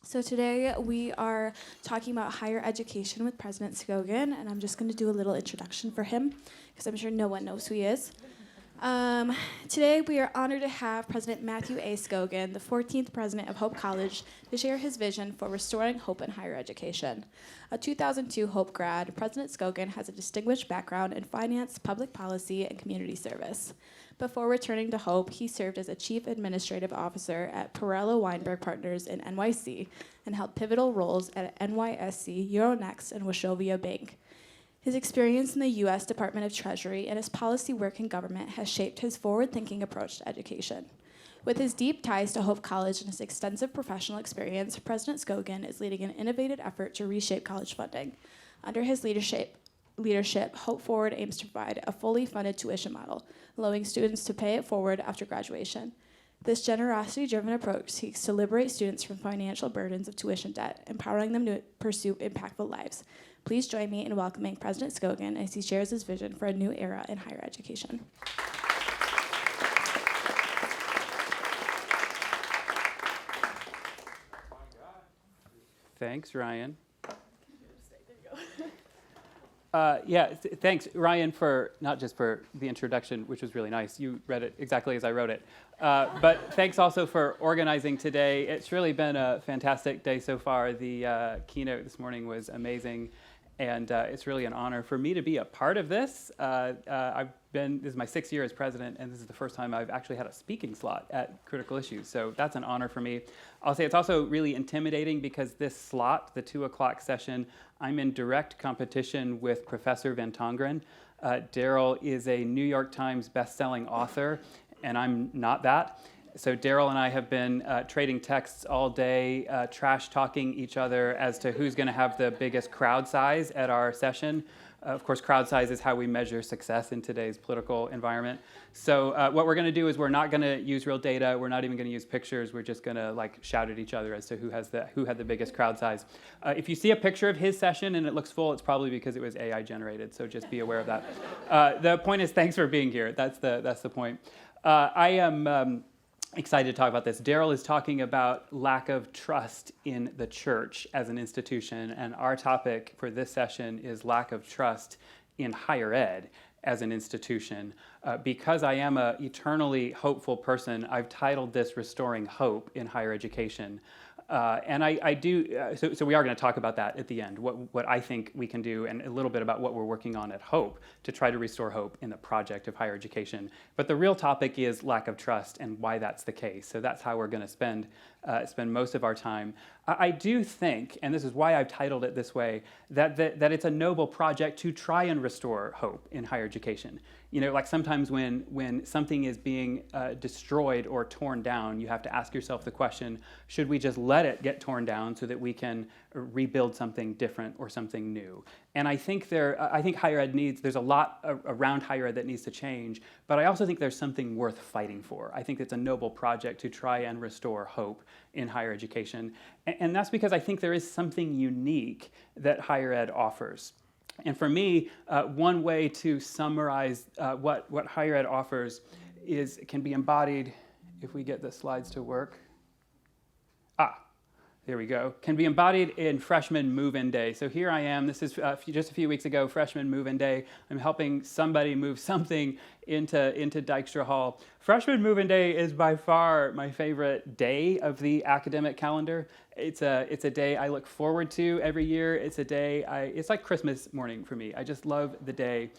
So today we are talking about higher education with President Scogin, and I'm just going to do a little introduction for him because I'm sure no one knows who he is. Today we are honored to have President Matthew A. Scogin, the 14th president of Hope College, to share his vision for restoring hope in higher education. A 2002 Hope grad, President Scogin has a distinguished background in finance, public policy, and community service. Before returning to Hope, he served as a chief administrative officer at Perella Weinberg Partners in NYC and held pivotal roles at NYSC, Euronext, and Wachovia Bank. His experience in the U.S. Department of Treasury and his policy work in government has shaped his forward-thinking approach to education. With his deep ties to Hope College and his extensive professional experience, President Scogin is leading an innovative effort to reshape college funding. Under his leadership, Hope Forward aims to provide a fully funded tuition model, allowing students to pay it forward after graduation. This generosity-driven approach seeks to liberate students from financial burdens of tuition debt, empowering them to pursue impactful lives. Please join me in welcoming President Scogin as he shares his vision for a new era in higher education. Thanks, Ryan. Thanks, Ryan, for not just for the introduction, which was really nice. You read it exactly as I wrote it. But thanks also for organizing today. It's really been a fantastic day so far. The keynote this morning was amazing, and it's really an honor for me to be a part of this. This is my 6th year as president, and this is the first time I've actually had a speaking slot at Critical Issues, so that's an honor for me. I'll say it's also really intimidating because this slot, the 2 o'clock session, I'm in direct competition with Professor Van Tongeren. Daryl is a New York Times best-selling author, and I'm not that. So Daryl and I have been trading texts all day, trash-talking each other as to who's going to have the biggest crowd size at our session. Of course, crowd size is how we measure success in today's political environment. So what we're going to do is we're not going to use real data. We're not even going to use pictures. We're just going to shout at each other as to who had the biggest crowd size. If you see a picture of his session and it looks full, it's probably because it was AI generated. So just be aware of that. The point is, thanks for being here. That's the point. I am excited to talk about this. Daryl is talking about lack of trust in the church as an institution, and our topic for this session is lack of trust in higher ed as an institution. Because I am an eternally hopeful person, I've titled this Restoring Hope in Higher Education. So we are going to talk about that at the end, what I think we can do, and a little bit about what we're working on at Hope to try to restore hope in the project of higher education. But the real topic is lack of trust and why that's the case. So that's how we're going to spend most of our time. I do think, and this is why I've titled it this way, that it's a noble project to try and restore hope in higher education. You know, like sometimes when something is being destroyed or torn down, you have to ask yourself the question, should we just let it get torn down so that we can rebuild something different or something new? And I think higher ed there's a lot around higher ed that needs to change, but I also think there's something worth fighting for. I think it's a noble project to try and restore hope in higher education. And that's because I think there is something unique that higher ed offers. And for me, one way to summarize what higher ed offers can be embodied, if we get the slides to work. There we go. Can be embodied in freshman move-in day. So here I am. This is just a few weeks ago, freshman move-in day. I'm helping somebody move something into Dykstra Hall. Freshman move-in day is by far my favorite day of the academic calendar. It's a day I look forward to every year. It's a day it's like Christmas morning for me. I just love the day.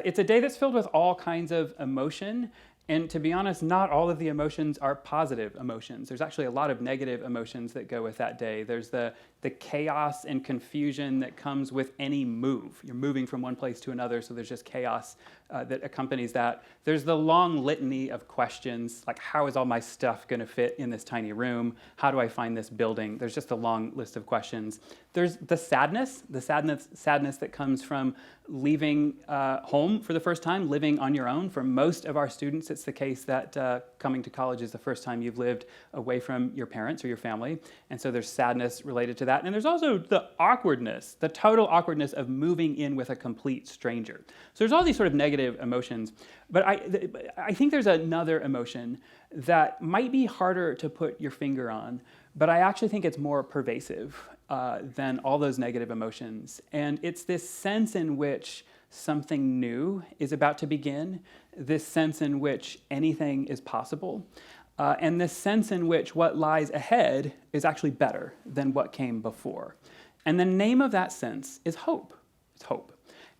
It's a day that's filled with all kinds of emotion. And to be honest, not all of the emotions are positive emotions. There's actually a lot of negative emotions that go with that day. There's the chaos and confusion that comes with any move. You're moving from one place to another, so there's just chaos that accompanies that. There's the long litany of questions, like how is all my stuff going to fit in this tiny room? How do I find this building? There's just a long list of questions. There's the sadness that comes from leaving home for the first time, living on your own. For most of our students, it's the case that coming to college is the first time you've lived away from your parents or your family. And so there's sadness related to that. And there's also the awkwardness, the total awkwardness of moving in with a complete stranger. So there's all these sort of negative emotions. But I think there's another emotion that might be harder to put your finger on, but I actually think it's more pervasive than all those negative emotions. And it's this sense in which something new is about to begin, this sense in which anything is possible, and this sense in which what lies ahead is actually better than what came before. And the name of that sense is hope. It's hope.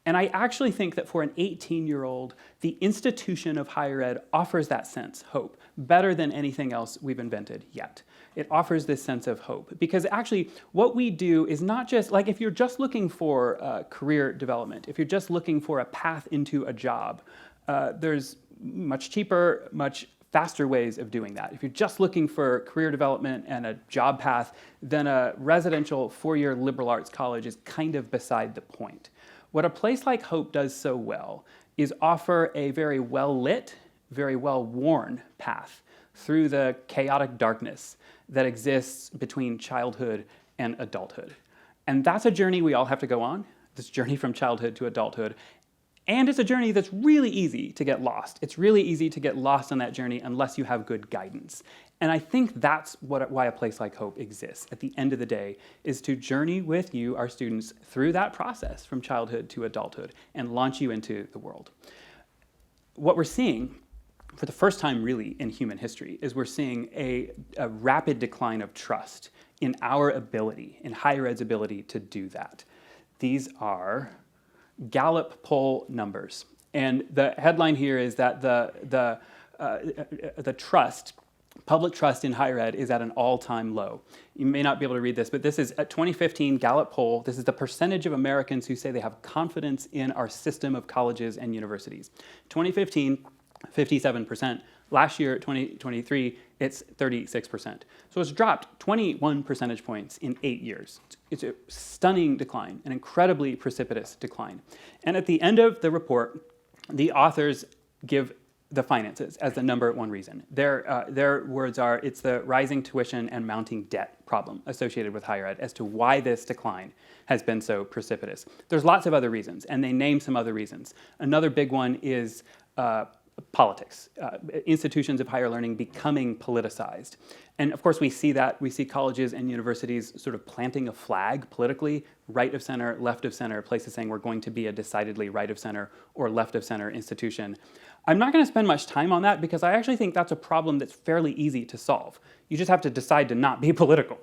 And I actually think that for an 18-year-old, the institution of higher ed offers that sense, hope, better than anything else we've invented yet. It offers this sense of hope. Because actually, what we do is not just, like if you're just looking for career development, if you're just looking for a path into a job, there's much cheaper, much faster ways of doing that. If you're just looking for career development and a job path, then a residential four-year liberal arts college is kind of beside the point. What a place like Hope does so well is offer a very well-lit, very well-worn path through the chaotic darkness that exists between childhood and adulthood. And that's a journey we all have to go on, this journey from childhood to adulthood. And it's a journey that's really easy to get lost. It's really easy to get lost on that journey unless you have good guidance. And I think that's why a place like Hope exists at the end of the day, is to journey with you, our students, through that process from childhood to adulthood and launch you into the world. What we're seeing, for the first time really in human history, is we're seeing a rapid decline of trust in our ability, in higher ed's ability to do that. These are Gallup poll numbers. And the headline here is that the trust, public trust in higher ed is at an all-time low. You may not be able to read this, but this is a 2015 Gallup poll. This is the percentage of Americans who say they have confidence in our system of colleges and universities. 2015, 57%. Last year, 2023, it's 36%. So it's dropped 21 percentage points in 8 years. It's a stunning decline, an incredibly precipitous decline. And at the end of the report, the authors give the finances as the number one reason. Their words are, it's the rising tuition and mounting debt problem associated with higher ed as to why this decline has been so precipitous. There's lots of other reasons, and they name some other reasons. Another big one is politics, institutions of higher learning becoming politicized. And of course we see that, we see colleges and universities sort of planting a flag politically, right of center, left of center, places saying we're going to be a decidedly right of center or left of center institution. I'm not going to spend much time on that because I actually think that's a problem that's fairly easy to solve. You just have to decide to not be political,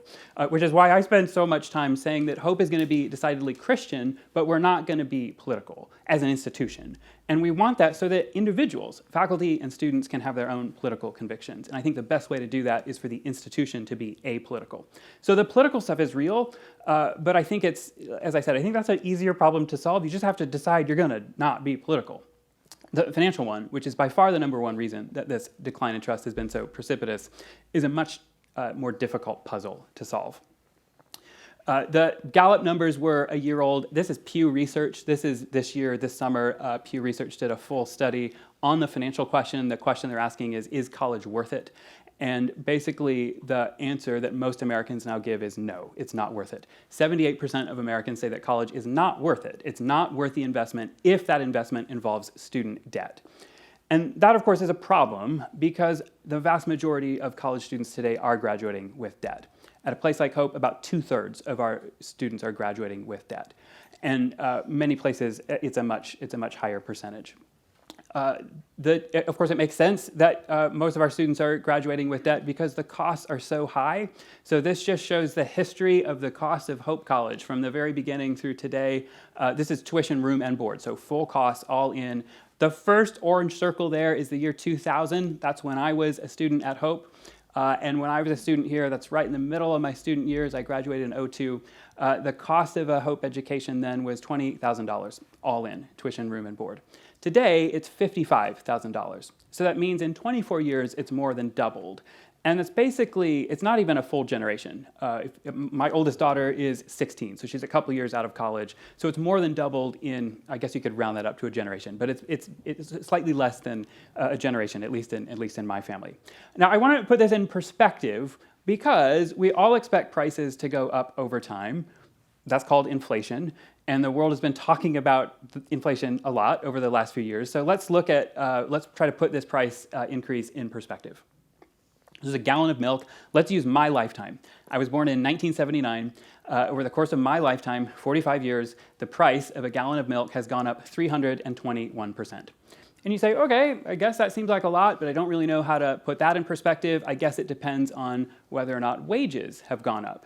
which is why I spend so much time saying that Hope is going to be decidedly Christian, but we're not going to be political as an institution. And we want that so that individuals, faculty and students, can have their own political convictions. And I think the best way to do that is for the institution to be apolitical. So the political stuff is real, but I think it's, as I said, I think that's an easier problem to solve. You just have to decide you're going to not be political. The financial one, which is by far the number one reason that this decline in trust has been so precipitous, is a much more difficult puzzle to solve. The Gallup numbers were a year old. This is Pew Research. This is this year, this summer, Pew Research did a full study on the financial question. The question they're asking is college worth it? And basically, the answer that most Americans now give is no, it's not worth it. 78% of Americans say that college is not worth it. It's not worth the investment if that investment involves student debt. And that, of course, is a problem because the vast majority of college students today are graduating with debt. At a place like Hope, about 2/3 of our students are graduating with debt. And many places, it's a much higher percentage. Of course, it makes sense that most of our students are graduating with debt because the costs are so high. So this just shows the history of the cost of Hope College from the very beginning through today. This is tuition, room, and board, so full costs all in. The first orange circle there is the year 2000. That's when I was a student at Hope. And when I was a student here, that's right in the middle of my student years, I graduated in 2002. The cost of a Hope education then was $20,000, all in, tuition, room, and board. Today, it's $55,000. So that means in 24 years, it's more than doubled. And it's basically, it's not even a full generation. My oldest daughter is 16, so she's a couple years out of college. So it's more than doubled in, I guess you could round that up to a generation, but it's slightly less than a generation, at least in my family. Now, I want to put this in perspective because we all expect prices to go up over time. That's called inflation. And the world has been talking about inflation a lot over the last few years. So let's look at, let's try to put this price increase in perspective. This is a gallon of milk. Let's use my lifetime. I was born in 1979. Over the course of my lifetime, 45 years, the price of a gallon of milk has gone up 321%. And you say, okay, I guess that seems like a lot, but I don't really know how to put that in perspective. I guess it depends on whether or not wages have gone up.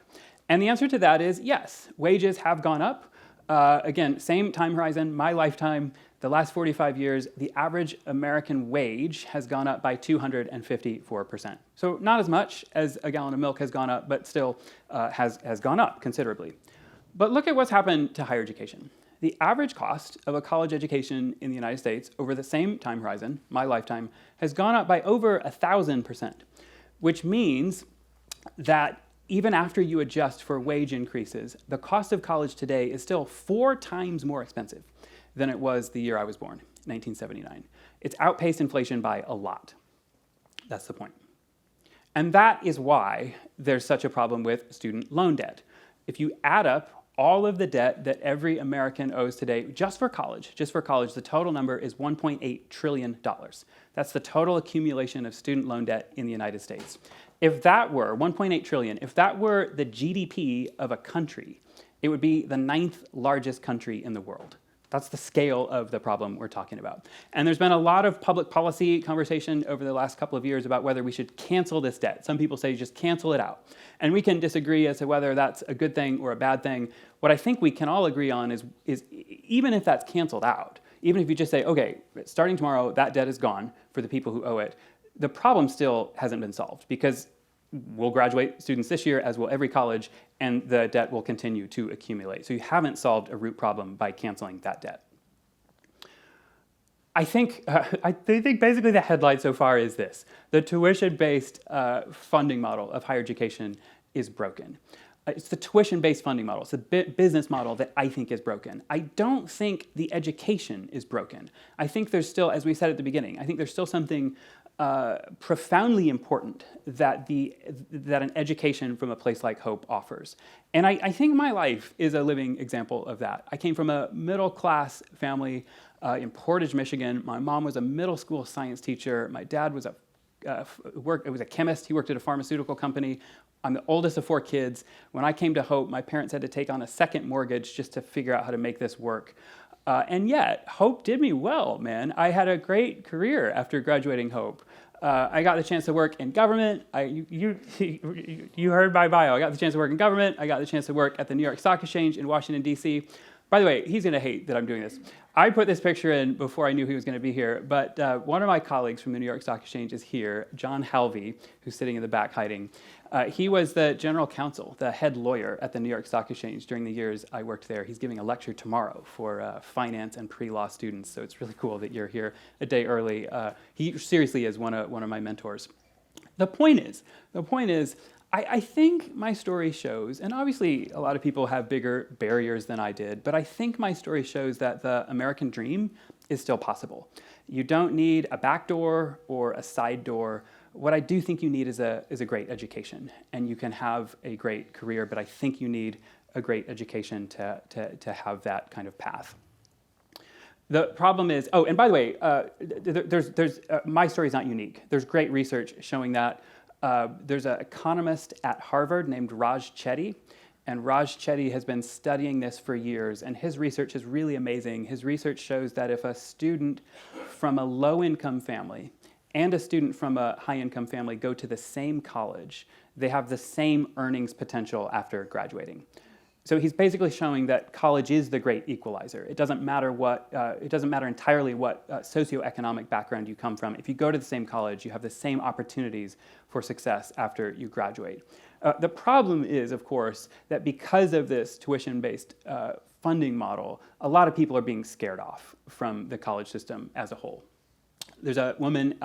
And the answer to that is yes, wages have gone up. Again, same time horizon, my lifetime, the last 45 years, the average American wage has gone up by 254%. So not as much as a gallon of milk has gone up, but still has gone up considerably. But look at what's happened to higher education. The average cost of a college education in the United States over the same time horizon, my lifetime, has gone up by over 1,000%, which means that even after you adjust for wage increases, the cost of college today is still 4 times more expensive than it was the year I was born, 1979. It's outpaced inflation by a lot. That's the point. And that is why there's such a problem with student loan debt. If you add up all of the debt that every American owes today, just for college, the total number is $1.8 trillion. That's the total accumulation of student loan debt in the United States. If that were 1.8 trillion, if that were the GDP of a country, it would be the 9th largest country in the world. That's the scale of the problem we're talking about. And there's been a lot of public policy conversation over the last couple of years about whether we should cancel this debt. Some people say just cancel it out. And we can disagree as to whether that's a good thing or a bad thing. What I think we can all agree on is even if that's canceled out, even if you just say, okay, starting tomorrow, that debt is gone for the people who owe it, the problem still hasn't been solved because we'll graduate students this year, as will every college, and the debt will continue to accumulate. So you haven't solved a root problem by canceling that debt. I think basically the headline so far is this. The tuition-based funding model of higher education is broken. It's the tuition-based funding model. It's the business model that I think is broken. I don't think the education is broken. I think there's still, as we said at the beginning, I think there's still something profoundly important that an education from a place like Hope offers. And I think my life is a living example of that. I came from a middle-class family in Portage, Michigan. My mom was a middle school science teacher. My dad was a chemist. He worked at a pharmaceutical company. I'm the oldest of 4 kids. When I came to Hope, my parents had to take on a second mortgage just to figure out how to make this work. And yet, Hope did me well, man. I had a great career after graduating Hope. I got the chance to work in government. You heard my bio. I got the chance to work in government. I got the chance to work at the New York Stock Exchange in Washington, D.C. By the way, he's going to hate that I'm doing this. I put this picture in before I knew he was going to be here, but one of my colleagues from the New York Stock Exchange is here, John Halvey, who's sitting in the back hiding. He was the general counsel, the head lawyer at the New York Stock Exchange during the years I worked there. He's giving a lecture tomorrow for finance and pre-law students, so it's really cool that you're here a day early. He seriously is one of my mentors. The point is, I think my story shows, and obviously a lot of people have bigger barriers than I did, but I think my story shows that the American dream is still possible. You don't need a back door or a side door. What I do think you need is a great education, and you can have a great career, but I think you need a great education to have that kind of path. The problem is, oh, and by the way, my story is not unique. There's great research showing that. There's an economist at Harvard named Raj Chetty, and Raj Chetty has been studying this for years, and his research is really amazing. His research shows that if a student from a low-income family and a student from a high-income family go to the same college, they have the same earnings potential after graduating. So he's basically showing that college is the great equalizer. It doesn't matter entirely what socioeconomic background you come from. If you go to the same college, you have the same opportunities for success after you graduate. The problem is, of course, that because of this tuition-based funding model, a lot of people are being scared off from the college system as a whole. There's a woman,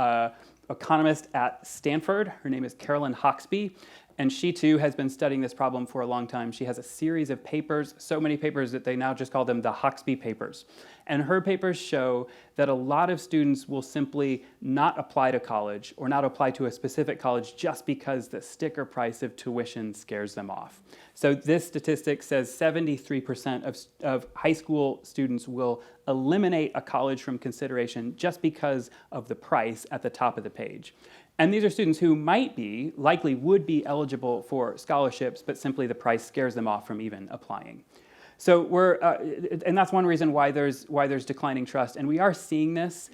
economist at Stanford. Her name is Carolyn Hawksby. And she, too, has been studying this problem for a long time. She has a series of papers, so many papers that they now just call them the Hawksby papers. And her papers show that a lot of students will simply not apply to college or not apply to a specific college just because the sticker price of tuition scares them off. So this statistic says 73% of high school students will eliminate a college from consideration just because of the price at the top of the page. And these are students who likely would be eligible for scholarships, but simply the price scares them off from even applying. So and that's one reason why there's declining trust. And we are seeing this.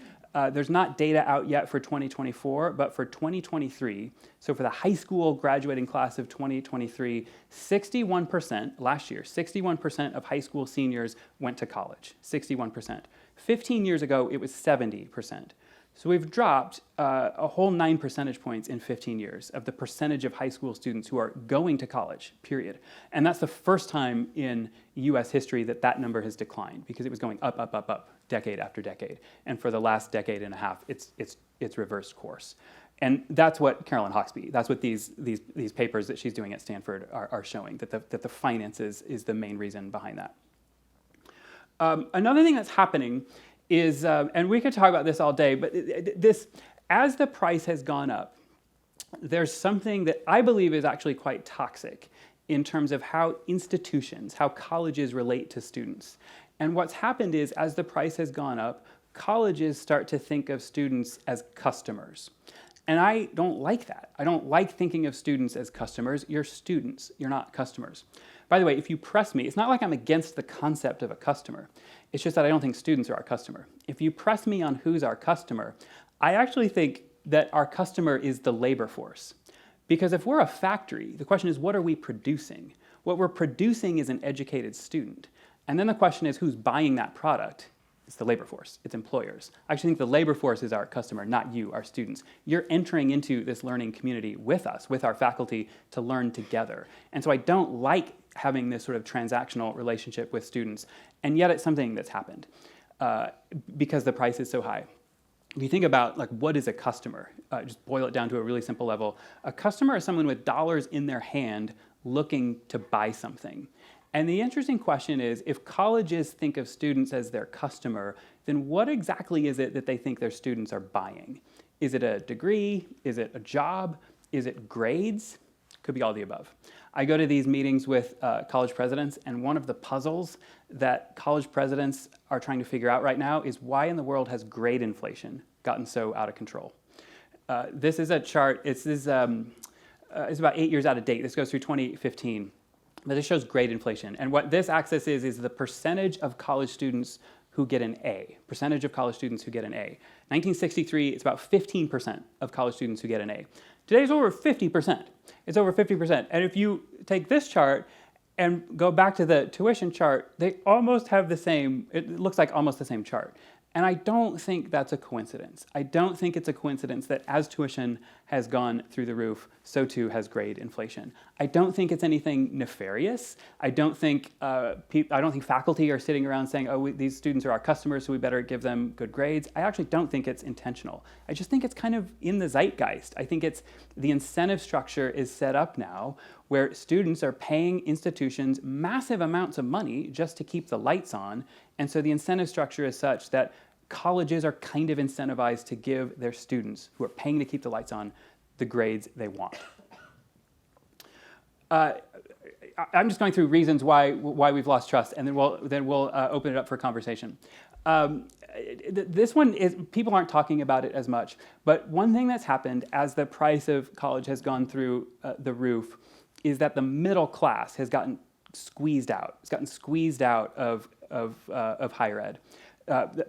There's not data out yet for 2024, but for 2023, so for the high school graduating class of 2023, 61%, last year, 61% of high school seniors went to college, 61%. 15 years ago, it was 70%. So we've dropped a whole 9 percentage points in 15 years of the percentage of high school students who are going to college, period. And that's the first time in US history that number has declined, because it was going up, up, up, up, decade after decade. And for the last decade and a half, it's reversed course. And that's what Carolyn Hawksby, that's what these papers that she's doing at Stanford are showing, that the finances is the main reason behind that. Another thing that's happening is, and we could talk about this all day, but as the price has gone up, there's something that I believe is actually quite toxic in terms of how institutions, how colleges relate to students. And what's happened is, as the price has gone up, colleges start to think of students as customers. And I don't like that. I don't like thinking of students as customers. You're students, you're not customers. By the way, if you press me, it's not like I'm against the concept of a customer. It's just that I don't think students are our customer. If you press me on who's our customer, I actually think that our customer is the labor force. Because if we're a factory, the question is, what are we producing? What we're producing is an educated student. And then the question is, who's buying that product? It's the labor force, it's employers. I actually think the labor force is our customer, not you, our students. You're entering into this learning community with us, with our faculty, to learn together. And so I don't like having this sort of transactional relationship with students, and yet it's something that's happened because the price is so high. If you think about, like, what is a customer? Just boil it down to a really simple level. A customer is someone with dollars in their hand looking to buy something. And the interesting question is, if colleges think of students as their customer, then what exactly is it that they think their students are buying? Is it a degree? Is it a job? Is it grades? Could be all the above. I go to these meetings with college presidents, and one of the puzzles that college presidents are trying to figure out right now is, why in the world has grade inflation gotten so out of control? This is a chart. It's about 8 years out of date. This goes through 2015. But this shows grade inflation. And what this axis is the percentage of college students who get an A. Percentage of college students who get an A. 1963, it's about 15% of college students who get an A. Today it's over 50%. It's over 50%. And if you take this chart and go back to the tuition chart, they almost have the same, it looks like almost the same chart. And I don't think that's a coincidence. I don't think it's a coincidence that as tuition has gone through the roof, so too has grade inflation. I don't think it's anything nefarious. I don't think faculty are sitting around saying, oh, these students are our customers, so we better give them good grades. I actually don't think it's intentional. I just think it's kind of in the zeitgeist. I think it's the incentive structure is set up now where students are paying institutions massive amounts of money just to keep the lights on. And so the incentive structure is such that colleges are kind of incentivized to give their students who are paying to keep the lights on the grades they want. I'm just going through reasons why we've lost trust, and then we'll open it up for conversation. This one is, people aren't talking about it as much, but one thing that's happened as the price of college has gone through the roof is that the middle class has gotten squeezed out. It's gotten squeezed out of higher ed.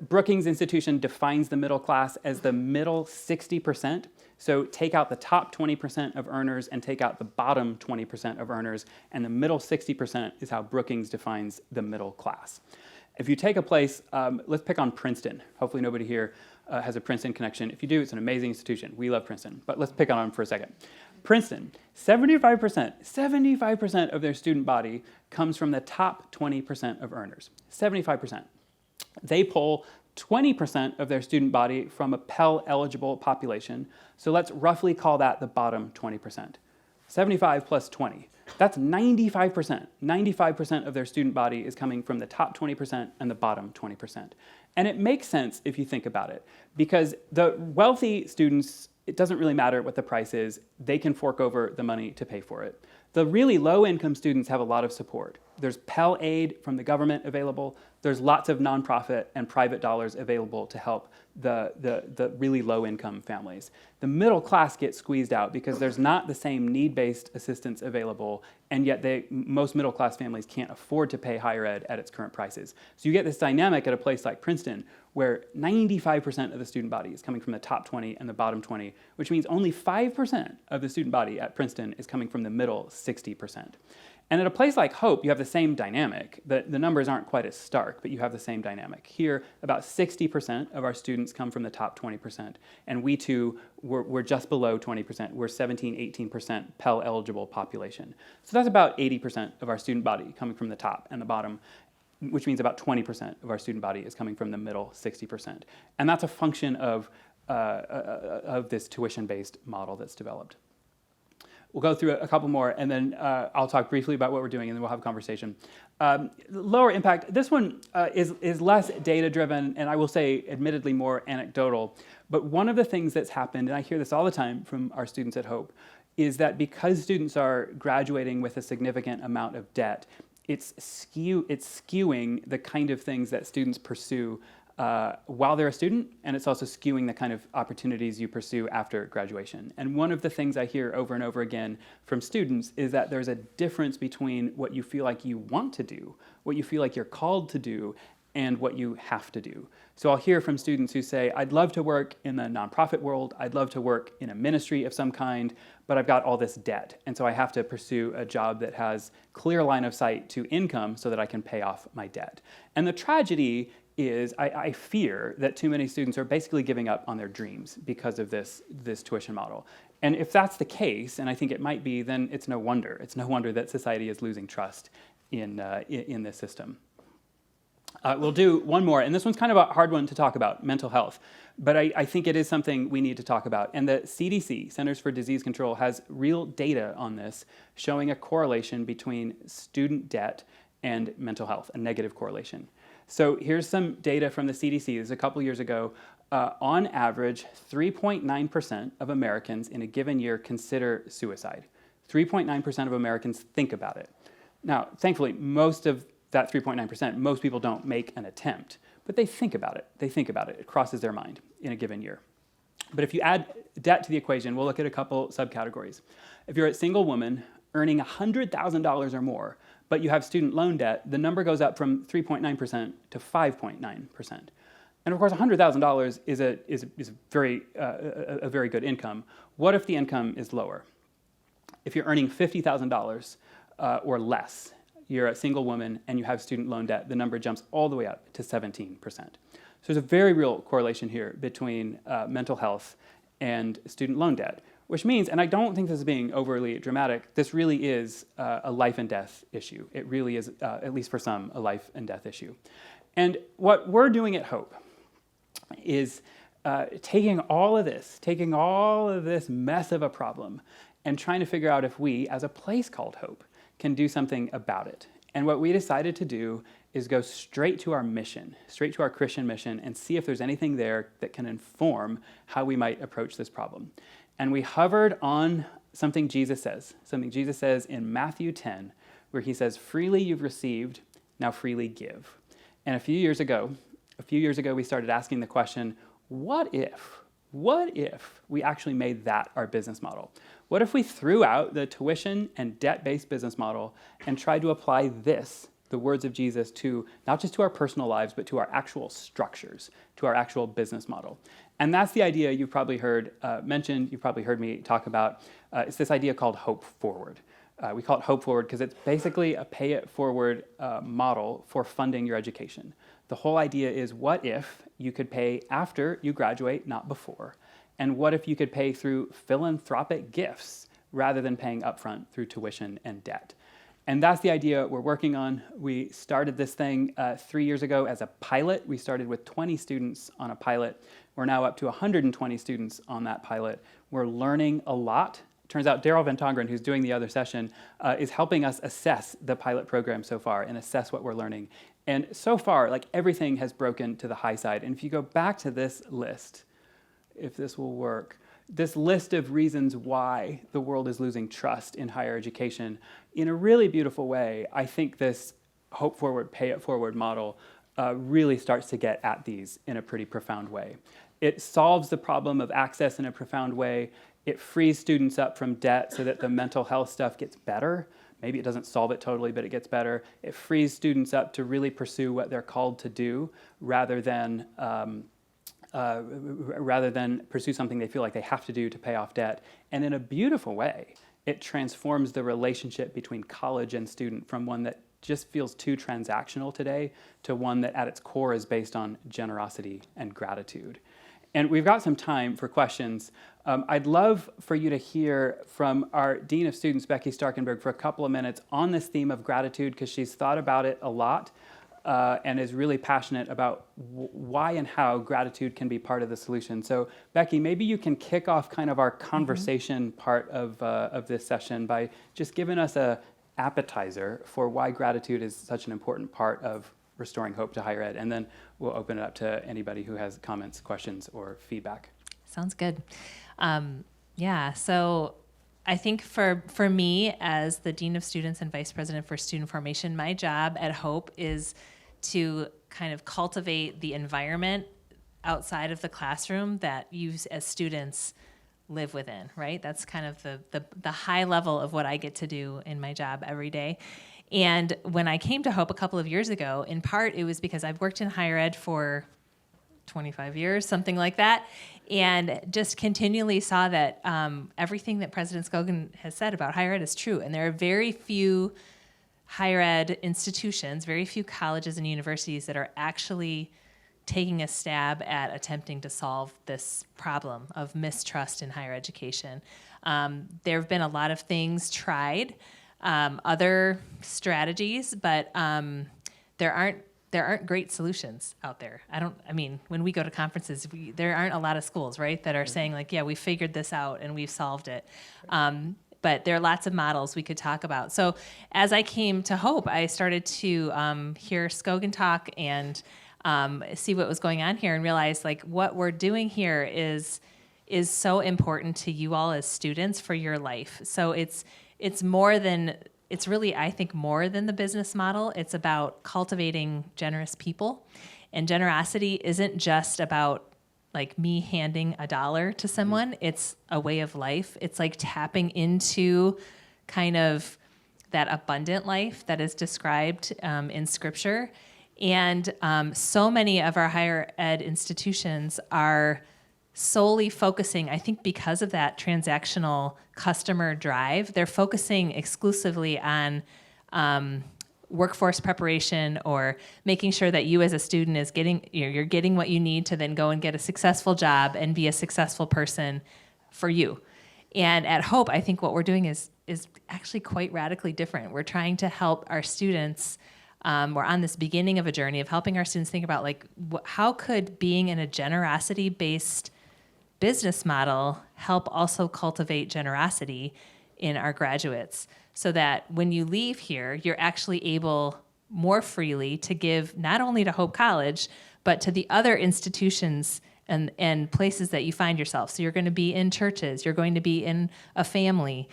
Brookings Institution defines the middle class as the middle 60%. So take out the top 20% of earners and take out the bottom 20% of earners, and the middle 60% is how Brookings defines the middle class. If you take a place, let's pick on Princeton. Hopefully nobody here has a Princeton connection. If you do, it's an amazing institution. We love Princeton, but let's pick on them for a second. Princeton, 75% of their student body comes from the top 20% of earners, 75%. They pull 20% of their student body from a Pell-eligible population, so let's roughly call that the bottom 20%. 75 plus 20, that's 95%. 95% of their student body is coming from the top 20% and the bottom 20%. And it makes sense if you think about it, because the wealthy students, it doesn't really matter what the price is, they can fork over the money to pay for it. The really low-income students have a lot of support. There's Pell aid from the government available. There's lots of nonprofit and private dollars available to help the really low-income families. The middle class gets squeezed out because there's not the same need-based assistance available, and yet most middle-class families can't afford to pay higher ed at its current prices. So you get this dynamic at a place like Princeton where 95% of the student body is coming from the top 20 and the bottom 20, which means only 5% of the student body at Princeton is coming from the middle 60%. And at a place like Hope, you have the same dynamic. The numbers aren't quite as stark, but you have the same dynamic. Here, about 60% of our students come from the top 20%, and we too, we're just below 20%. We're 17, 18% Pell eligible population. So that's about 80% of our student body coming from the top and the bottom, which means about 20% of our student body is coming from the middle 60%. And that's a function of this tuition-based model that's developed. We'll go through a couple more, and then I'll talk briefly about what we're doing, and then we'll have a conversation. Lower impact, this one is less data-driven, and I will say admittedly more anecdotal. But one of the things that's happened, and I hear this all the time from our students at Hope, is that because students are graduating with a significant amount of debt, it's skewing the kind of things that students pursue while they're a student, and it's also skewing the kind of opportunities you pursue after graduation. And one of the things I hear over and over again from students is that there's a difference between what you feel like you want to do, what you feel like you're called to do, and what you have to do. So I'll hear from students who say, I'd love to work in the nonprofit world, I'd love to work in a ministry of some kind, but I've got all this debt, and so I have to pursue a job that has clear line of sight to income so that I can pay off my debt. And the tragedy is I fear that too many students are basically giving up on their dreams because of this tuition model. And if that's the case, and I think it might be, then it's no wonder. It's no wonder that society is losing trust in this system. We'll do one more, and this one's kind of a hard one to talk about, mental health. But I think it is something we need to talk about. And the CDC, Centers for Disease Control, has real data on this, showing a correlation between student debt and mental health, a negative correlation. So here's some data from the CDC. This is a couple years ago. On average, 3.9% of Americans in a given year consider suicide. 3.9% of Americans think about it. Now, thankfully, most of that 3.9%, most people don't make an attempt, but they think about it. They think about it. It crosses their mind in a given year. But if you add debt to the equation, we'll look at a couple subcategories. If you're a single woman earning $100,000 or more, but you have student loan debt, the number goes up from 3.9% to 5.9%. And of course, $100,000 is a very good income. What if the income is lower? If you're earning $50,000 or less, you're a single woman and you have student loan debt, the number jumps all the way up to 17%. So there's a very real correlation here between mental health and student loan debt, which means, and I don't think this is being overly dramatic, this really is a life and death issue. It really is, at least for some, a life and death issue. And what we're doing at Hope is taking all of this mess of a problem and trying to figure out if we, as a place called Hope, can do something about it. And what we decided to do is go straight to our mission, straight to our Christian mission, and see if there's anything there that can inform how we might approach this problem. And we hovered on something Jesus says in Matthew 10, where he says, freely you've received, now freely give. And a few years ago, we started asking the question, what if we actually made that our business model? What if we threw out the tuition and debt-based business model and tried to apply the words of Jesus, to not just to our personal lives, but to our actual structures, to our actual business model? And that's the idea you've probably heard mentioned, you've probably heard me talk about. It's this idea called Hope Forward. We call it Hope Forward because it's basically a pay-it-forward model for funding your education. The whole idea is, what if you could pay after you graduate, not before? And what if you could pay through philanthropic gifts rather than paying upfront through tuition and debt? And that's the idea we're working on. We started this thing 3 years ago as a pilot. We started with 20 students on a pilot. We're now up to 120 students on that pilot. We're learning a lot. Turns out Daryl Van Tongeren, who's doing the other session, is helping us assess the pilot program so far and assess what we're learning. And so far, like, everything has broken to the high side. And if you go back to this list, if this will work, this list of reasons why the world is losing trust in higher education, in a really beautiful way, I think this Hope Forward, Pay It Forward model really starts to get at these in a pretty profound way. It solves the problem of access in a profound way. It frees students up from debt so that the mental health stuff gets better. Maybe it doesn't solve it totally, but it gets better. It frees students up to really pursue what they're called to do rather than pursue something they feel like they have to do to pay off debt. And in a beautiful way, it transforms the relationship between college and student from one that just feels too transactional today to one that at its core is based on generosity and gratitude. And we've got some time for questions. I'd love for you to hear from our Dean of Students, Becky Starkenberg, for a couple of minutes on this theme of gratitude, because she's thought about it a lot and is really passionate about why and how gratitude can be part of the solution. So Becky, maybe you can kick off kind of our conversation part of this session by just giving us a appetizer for why gratitude is such an important part of restoring hope to higher ed, and then we'll open it up to anybody who has comments, questions, or feedback. Sounds good. So I think for me as the Dean of Students and Vice President for Student Formation, my job at Hope is to kind of cultivate the environment outside of the classroom that you as students live within, right? That's kind of the high level of what I get to do in my job every day. And when I came to Hope a couple of years ago, in part it was because I've worked in higher ed for 25 years, something like that, and just continually saw that everything that President Scogin has said about higher ed is true. And there are very few higher ed institutions, very few colleges and universities that are actually taking a stab at attempting to solve this problem of mistrust in higher education. There have been a lot of things tried, other strategies, but there aren't great solutions out there. When we go to conferences, there aren't a lot of schools, right, that are saying like, yeah, we figured this out and we've solved it. But there are lots of models we could talk about. So as I came to Hope, I started to hear Scogin talk and see what was going on here and realize like what we're doing here is so important to you all as students for your life. So it's really, I think, more than the business model. It's about cultivating generous people. And generosity isn't just about like me handing $1 to someone. It's a way of life. It's like tapping into kind of that abundant life that is described in Scripture. And so many of our higher ed institutions are solely focusing, I think because of that transactional customer drive, they're focusing exclusively on workforce preparation or making sure that you as a student is you're getting what you need to then go and get a successful job and be a successful person for you. And at Hope, I think what we're doing is actually quite radically different. We're trying to help our students. We're on this beginning of a journey of helping our students think about like how could being in a generosity-based business model help also cultivate generosity in our graduates so that when you leave here, you're actually able more freely to give not only to Hope College, but to the other institutions and places that you find yourself. So you're going to be in churches, you're going to be in a family,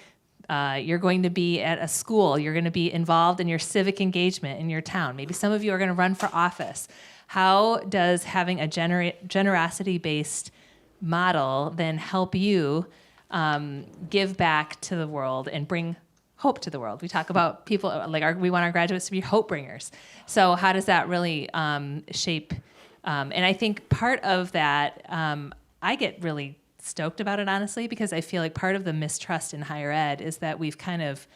you're going to be at a school, you're going to be involved in your civic engagement in your town. Maybe some of you are going to run for office. How does having a generosity-based model then help you give back to the world and bring hope to the world? We talk about people, we want our graduates to be hope bringers. So how does that really shape? And I think part of that, I get really stoked about it, honestly, because I feel like part of the mistrust in higher ed is that we've kind of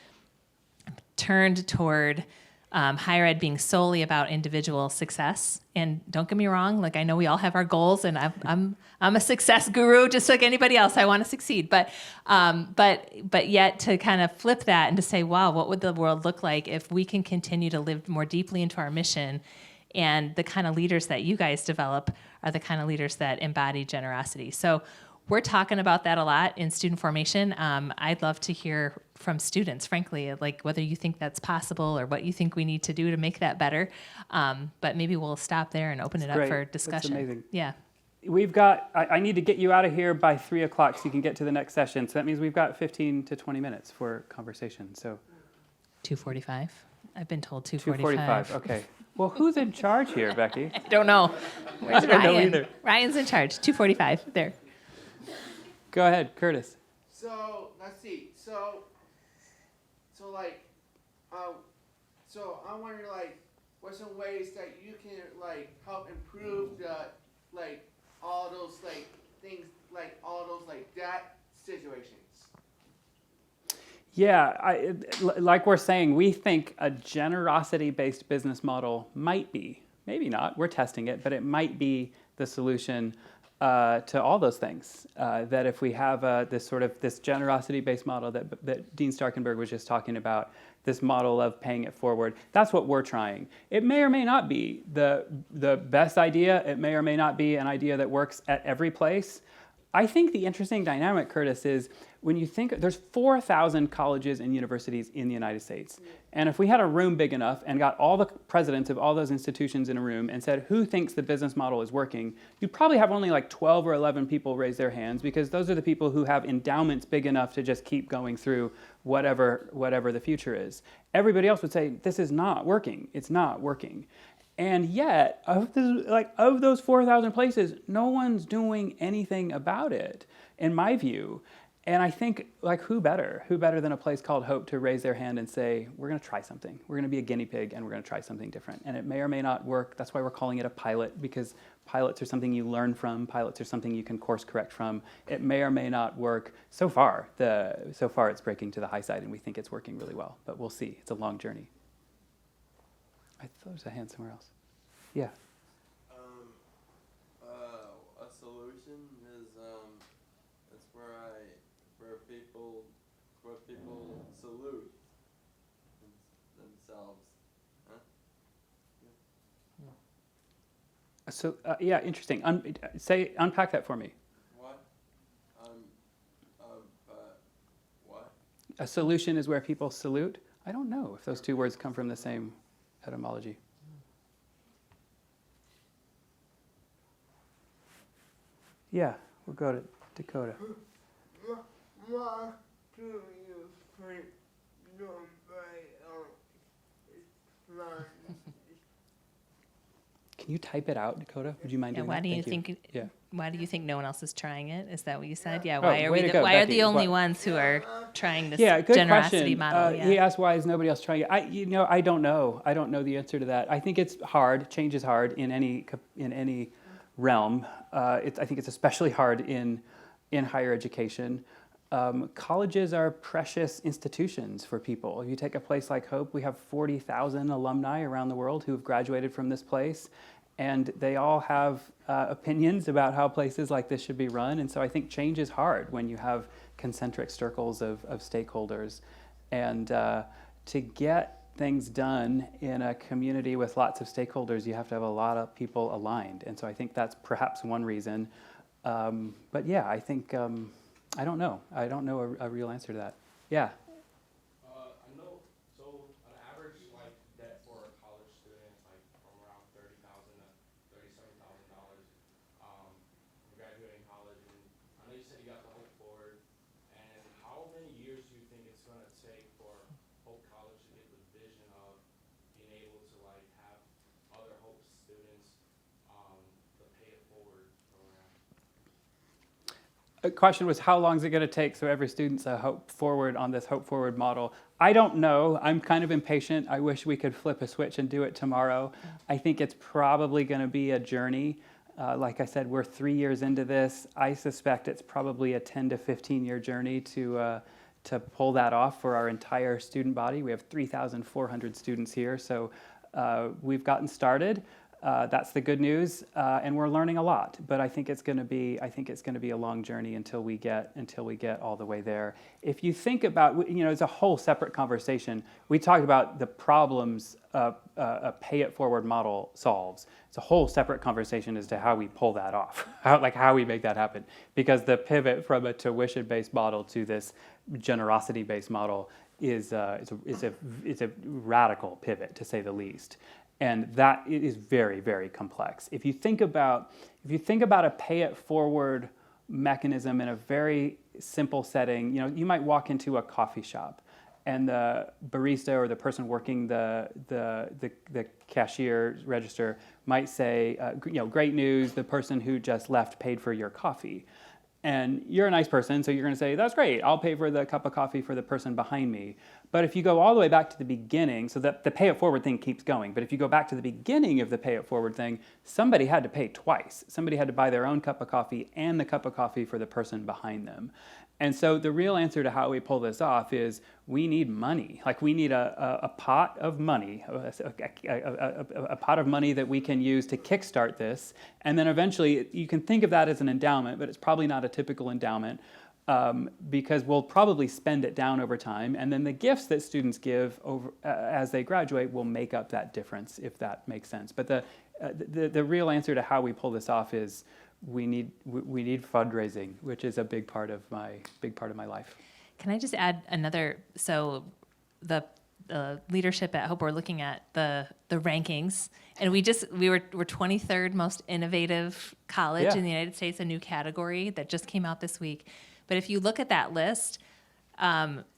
turned toward higher ed being solely about individual success. And don't get me wrong, like I know we all have our goals, and I'm a success guru just like anybody else. I want to succeed, but yet to kind of flip that and to say, wow, what would the world look like if we can continue to live more deeply into our mission? And the kind of leaders that you guys develop are the kind of leaders that embody generosity. So we're talking about that a lot in student formation. I'd love to hear from students, frankly, like whether you think that's possible or what you think we need to do to make that better. But maybe we'll stop there and open it up for discussion. That's amazing. Yeah. We've got, I need to get you out of here by 3 o'clock so you can get to the next session. So that means we've got 15 to 20 minutes for conversation. So 2:45. I've been told 2:45. 2:45, okay. Well, who's in charge here, Becky? I don't know. Where's I don't know Ryan? either. Ryan's in charge. 2:45 there. Go ahead, Curtis. So let's see. So I wonder what's some ways that you can help improve all those things all those that situations. Yeah, like we're saying, we think a generosity-based business model might be, maybe not, we're testing it, but it might be the solution to all those things. That if we have this generosity-based model that Dean Starkenberg was just talking about, this model of paying it forward, that's what we're trying. It may or may not be the best idea. It may or may not be an idea that works at every place. I think the interesting dynamic, Curtis, is when you think there's 4,000 colleges and universities in the United States. And if we had a room big enough and got all the presidents of all those institutions in a room and said, who thinks the business model is working, you'd probably have only 12 or 11 people raise their hands, because those are the people who have endowments big enough to just keep going through whatever the future is. Everybody else would say, this is not working. It's not working. And yet, of those 4,000 places, no one's doing anything about it, in my view. And I think, who better than a place called Hope to raise their hand and say, we're going to try something. We're going to be a guinea pig, and we're going to try something different. And it may or may not work. That's why we're calling it a pilot, because pilots are something you learn from. Pilots are something you can course correct from. It may or may not work. So far, it's breaking to the high side, and we think it's working really well. But we'll see. It's a long journey. I thought there was a hand somewhere else. Yeah. A solution is it's where people salute themselves. Huh? So yeah, interesting. Unpack that for me. What? What? A solution is where people salute. I don't know if those two words come from the same etymology. Yeah, we'll go to Dakota. What do you think Can you type it out, Dakota? Would you mind doing Why that? do you Thank think? Yeah. Why do you think no one else is trying it? Is that what you said? Yeah. Oh, Why are way we? to go, Why are Becky. the only What- ones who are trying this Yeah, good generosity question. model? Yeah. He asked, why is nobody else trying it? I don't know. I don't know the answer to that. I think it's hard. Change is hard in any realm. I think it's especially hard in higher education. Colleges are precious institutions for people. If you take a place like Hope, we have 40,000 alumni around the world who have graduated from this place, and they all have opinions about how places like this should be run. And so I think change is hard when you have concentric circles of stakeholders. And to get things done in a community with lots of stakeholders, you have to have a lot of people aligned. And so I think that's perhaps one reason. But yeah, I think, I don't know. I don't know a real answer to that. Yeah. I know, so on average, debt for a college student, from around $30,000 to $37,000, from graduating college. And I know you said you got the Hope Forward, and how many years do you think it's going to take for Hope College to get the vision of being able to have other Hope students, the Pay It Forward program? The question was, how long is it going to take so every student's a Hope Forward on this Hope Forward model? I don't know. I'm kind of impatient. I wish we could flip a switch and do it tomorrow. I think it's probably going to be a journey. Like I said, we're 3 years into this. I suspect it's probably a 10 to 15-year journey to pull that off for our entire student body. We have 3,400 students here, so we've gotten started. That's the good news, and we're learning a lot. But I think it's going to be a long journey until we get all the way there. If you think about, it's a whole separate conversation. We talked about the problems a Pay It Forward model solves. It's a whole separate conversation as to how we pull that off, how we make that happen. Because the pivot from a tuition-based model to this generosity-based model is a radical pivot, to say the least. And that is very, very complex. If you think about a Pay It Forward mechanism in a very simple setting, you might walk into a coffee shop and the barista or the person working the cashier register might say, great news, the person who just left paid for your coffee. And you're a nice person, so you're going to say, that's great, I'll pay for the cup of coffee for the person behind me. But if you go all the way back to the beginning, so that the pay it forward thing keeps going, but if you go back to the beginning of the pay it forward thing, somebody had to pay twice. Somebody had to buy their own cup of coffee and the cup of coffee for the person behind them. And so the real answer to how we pull this off is we need money. Like we need a pot of money, a pot of money that we can use to kickstart this. And then eventually you can think of that as an endowment, but it's probably not a typical endowment because we'll probably spend it down over time. And then the gifts that students give as they graduate will make up that difference, if that makes sense. But the real answer to how we pull this off is we need fundraising, which is a big part of my life. Can I just add another? So the leadership at Hope, we're looking at the rankings, and we're 23rd most innovative college in the United States, a new category that just came out this week. But if you look at that list,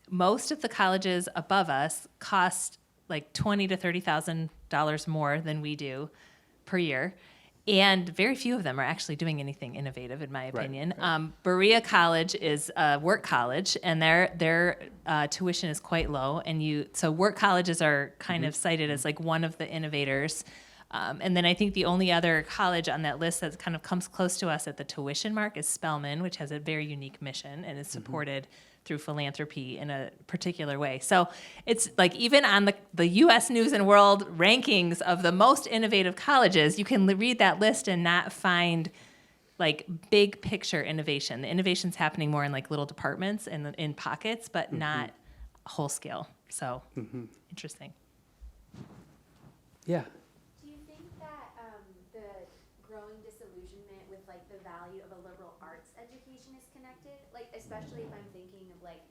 most of the colleges above us cost like $20,000 to $30,000 more than we do per year. And very few of them are actually doing anything innovative, in my opinion. Right. Berea College is a work college, and their tuition is quite low. And so work colleges are kind of cited as like one of the innovators. And then I think the only other college on that list that kind of comes close to us at the tuition mark is Spelman, which has a very unique mission and is supported through philanthropy in a particular way. So it's like even on the U.S. News and World rankings of the most innovative colleges, you can read that list and not find like big picture innovation. The innovation's happening more in like little departments and in pockets, but not whole scale. So interesting. Yeah. Do you think that the growing disillusionment with like the value of a liberal arts education is connected? Like especially if I'm thinking of like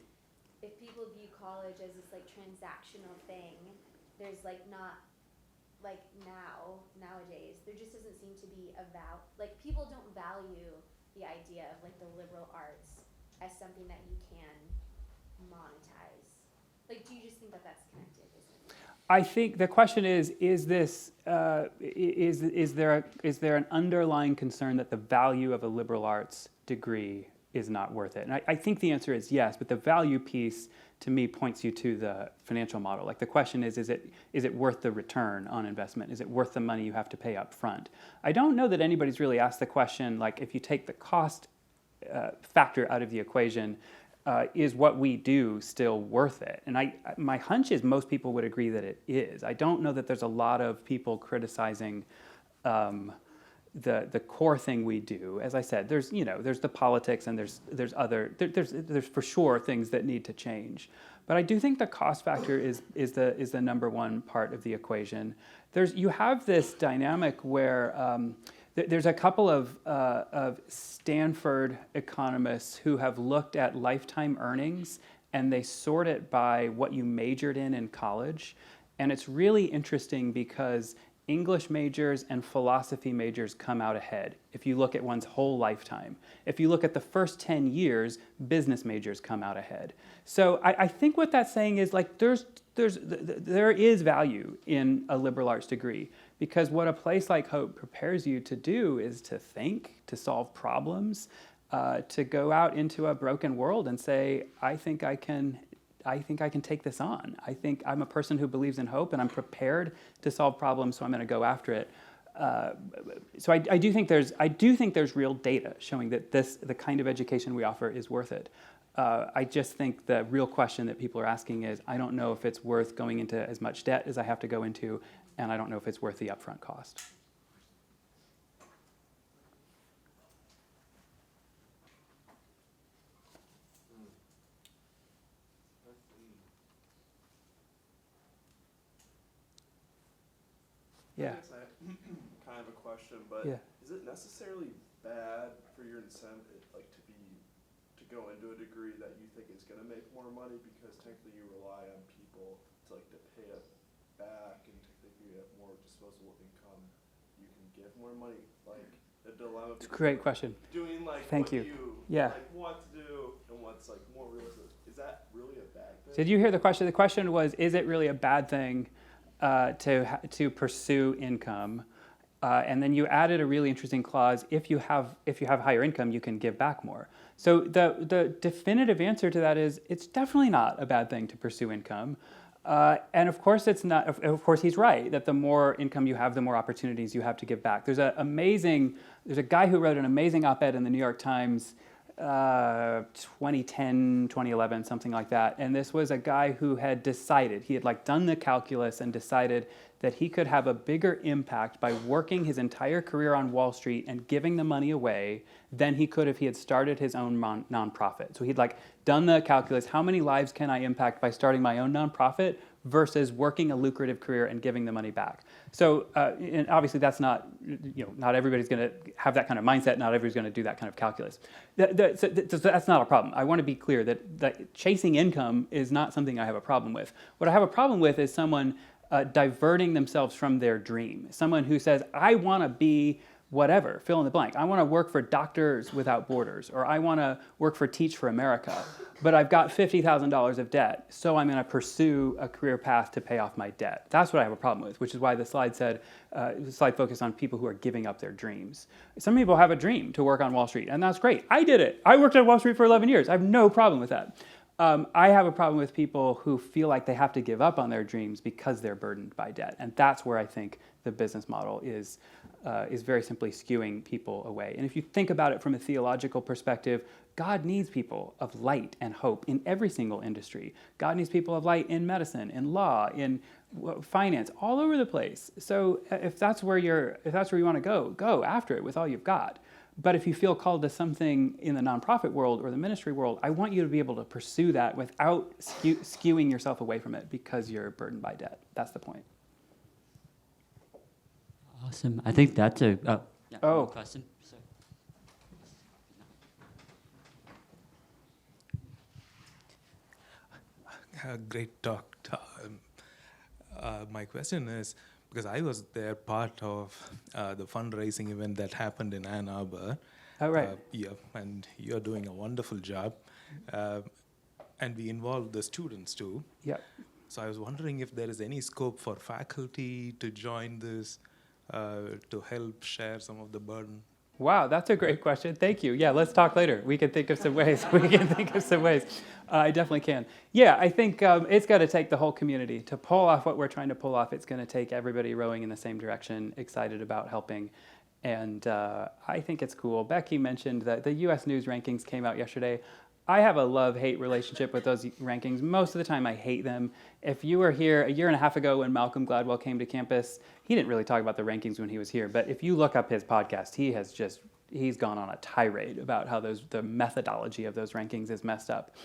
if people view college as this like transactional thing, there's like not like nowadays there just doesn't seem to be like people don't value the idea of like the liberal arts as something that you can monetize. Like do you just think that that's connected? I think the question is there an underlying concern that the value of a liberal arts degree is not worth it? And I think the answer is yes, but the value piece to me points you to the financial model. Like the question is it worth the return on investment? Is it worth the money you have to pay up front? I don't know that anybody's really asked the question, like if you take the cost factor out of the equation, is what we do still worth it? And my hunch is most people would agree that it is. I don't know that there's a lot of people criticizing the core thing we do. As I said, there's the politics and there's for sure things that need to change. But I do think the cost factor is the number one part of the equation. You have this dynamic where there's a couple of Stanford economists who have looked at lifetime earnings and they sort it by what you majored in college. And it's really interesting because English majors and philosophy majors come out ahead if you look at one's whole lifetime. If you look at the first 10 years, business majors come out ahead. So I think what that's saying is like there is value in a liberal arts degree, because what a place like Hope prepares you to do is to think, to solve problems, to go out into a broken world and say, I think I can take this on. I think I'm a person who believes in hope and I'm prepared to solve problems, so I'm going to go after it. So I do think there's real data showing that the kind of education we offer is worth it. I just think the real question that people are asking is, I don't know if it's worth going into as much debt as I have to go into, and I don't know if it's worth the upfront cost. Yeah. I guess I kind of a question, but is it necessarily bad for your incentive, like to go into a degree that you think is going to make more money, because technically you rely on people to pay it back, and technically you have more disposable income, you can give more money, like the dilemma. It's a great question. Doing Thank what you you yeah. want to do and what's more realistic. Is that really a bad thing? Did you hear the question? The question was, is it really a bad thing to pursue income? And then you added a really interesting clause: if you have higher income, you can give back more. So the definitive answer to that is it's definitely not a bad thing to pursue income. And of course it's not. Of course he's right that the more income you have, the more opportunities you have to give back. There's a guy who wrote an amazing op-ed in the New York Times. 2010, 2011, something like that. And this was a guy who had decided, he had like done the calculus and decided that he could have a bigger impact by working his entire career on Wall Street and giving the money away than he could if he had started his own nonprofit. So he'd like done the calculus, how many lives can I impact by starting my own nonprofit versus working a lucrative career and giving the money back. So, and obviously that's not, not everybody's going to have that kind of mindset. Not everybody's going to do that kind of calculus. So that's not a problem. I want to be clear that chasing income is not something I have a problem with. What I have a problem with is someone diverting themselves from their dream. Someone who says, I want to be whatever, fill in the blank. I want to work for Doctors Without Borders, or I want to work for Teach for America, but I've got $50,000 of debt, so I'm going to pursue a career path to pay off my debt. That's what I have a problem with, which is why the slide said, the slide focused on people who are giving up their dreams. Some people have a dream to work on Wall Street, and that's great. I did it. I worked at Wall Street for 11 years. I have no problem with that. I have a problem with people who feel like they have to give up on their dreams because they're burdened by debt, and that's where I think the business model is very simply skewing people away. And if you think about it from a theological perspective, God needs people of light and hope in every single industry. God needs people of light in medicine, in law, in finance, all over the place. So if that's where you want to go after it with all you've got. But if you feel called to something in the nonprofit world or the ministry world, I want you to be able to pursue that without skewing yourself away from it because you're burdened by debt. That's the point. Awesome. I think that's a question. Sorry. Great talk. My question is, because I was there part of the fundraising event that happened in Ann Arbor. Oh, right. And you're doing a wonderful job. And we involved the students too. Yep. So I was wondering if there is any scope for faculty to join this, to help share some of the burden. Wow, that's a great question. Thank you. Yeah, let's talk later. We can think of some ways. I definitely can. Yeah, I think it's got to take the whole community to pull off what we're trying to pull off. It's going to take everybody rowing in the same direction, excited about helping. And I think it's cool. Becky mentioned that the U.S. News rankings came out yesterday. I have a love-hate relationship with those rankings. Most of the time I hate them. If you were here a year and a half ago when Malcolm Gladwell came to campus, he didn't really talk about the rankings when he was here, but if you look up his podcast, he's gone on a tirade about how the methodology of those rankings is messed up.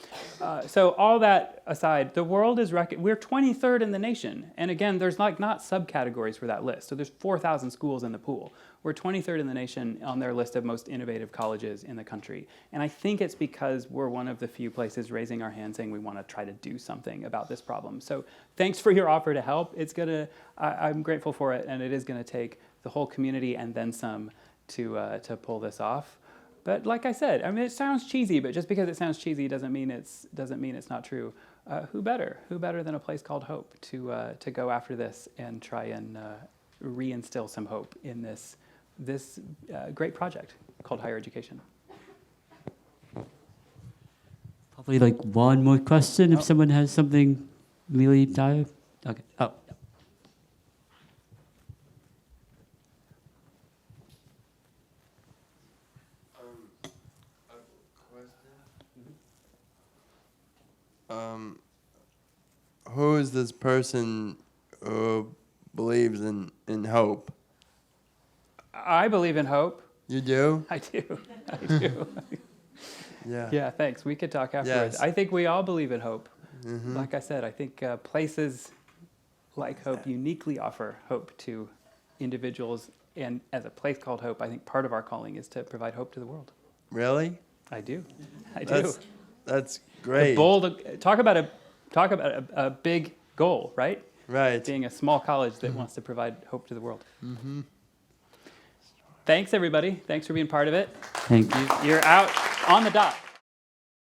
So all that aside, the world is we're 23rd in the nation. And again, there's not subcategories for that list. So there's 4,000 schools in the pool. We're 23rd in the nation on their list of most innovative colleges in the country. And I think it's because we're one of the few places raising our hand saying we want to try to do something about this problem. So thanks for your offer to help. I'm grateful for it, and it is going to take the whole community and then some to pull this off. But like I said, I mean, it sounds cheesy, but just because it sounds cheesy doesn't mean it's not true. Who better than a place called Hope to go after this and try and reinstill some hope in this great project called higher education. Probably like one more question if someone has something really dire. Okay. Oh. Who is this person who believes in hope? I believe in hope. You do? I do. I do. Yeah. Yeah, thanks. We could talk afterwards. Yes. I think we all believe in hope. Mm-hmm. Like I said, I think places like Hope uniquely offer hope to individuals. And as a place called Hope, I think part of our calling is to provide hope to the world. Really? I do. I do. That's great. The bold, talk about a big goal, right? Right. Being a small college that wants to provide hope to the world. Mm-hmm. Thanks, everybody. Thanks for being part of it. Thank you. You're out on the dot.